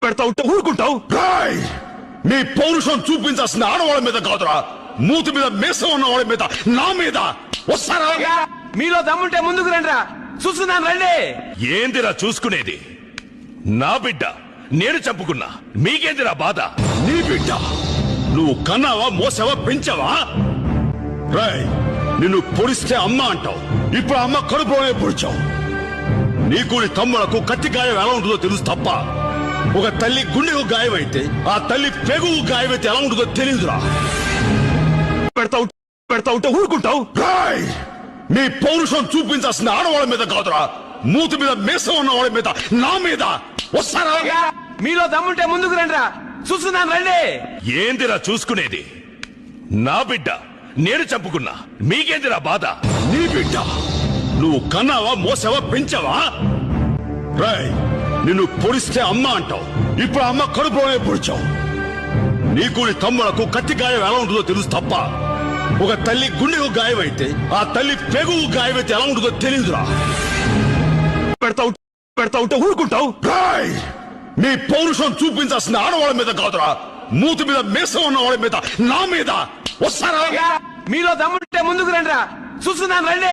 పెడతా ఉంటే ఊరుకుంటావు? నీ పౌరుషం చూపించాల్సిన ఆడవాళ్ళ మీద కాదురా, మూతి మీద మేసం ఉన్న వాళ్ళ మీద, నా మీద వస్తారా? మీలో దమ్ముంటే ముందుకు రండిరా, చూస్తున్నాను రండి. ఏందిరా చూసుకునేది? నా బిడ్డ నేను చంపుకున్నా, మీకేందిరా బాధ? నీ బిడ్డ నువ్వు కన్నావా, మోసావా, పెంచావా? రాయ్, నిన్ను పొడిస్తే అమ్మ అంటావు, ఇప్పుడు అమ్మ కడుపులోనే పొడిచావు. నీకు నీ తమ్ములకు కత్తి గాయం ఎలా ఉంటుందో తెలుసు తప్ప, ఒక తల్లి గుండెకు గాయమైతే ఆ తల్లి పెగువు గాయమైతే ఎలా ఉంటుందో తెలియదురా. పెడతా ఉంటే ఊరుకుంటావు? నీ పౌరుషం చూపించాల్సిన ఆడవాళ్ళ మీద కాదురా, మూతి మీద మేసం ఉన్న వాళ్ళ మీద, నా మీద వస్తారా? మీలో దమ్ముంటే ముందుకు రండిరా, చూస్తున్నాను రండి. ఏందిరా చూసుకునేది? నా బిడ్డ నేను చంపుకున్నా, మీకేందిరా బాధ? నీ బిడ్డ నువ్వు కన్నావా, మోసావా, పెంచావా? రాయ్, నిన్ను పొడిస్తే అమ్మ అంటావు, ఇప్పుడు అమ్మ కడుపులోనే పొడిచావు. నీకు నీ తమ్ములకు కత్తి గాయం ఎలా ఉంటుందో తెలుసు తప్ప, ఒక తల్లి గుండెకు గాయమైతే ఆ తల్లి పెగువు గాయమైతే ఎలా ఉంటుందో తెలియదురా. పెడతా ఉంటే ఊరుకుంటావు? నీ పౌరుషం చూపించాల్సిన ఆడవాళ్ళ మీద కాదురా, మూతి మీద మేసం ఉన్న వాళ్ళ మీద, నా మీద వస్తారా? మీలో దమ్ముంటే ముందుకు రండిరా, చూస్తున్నాను రండి.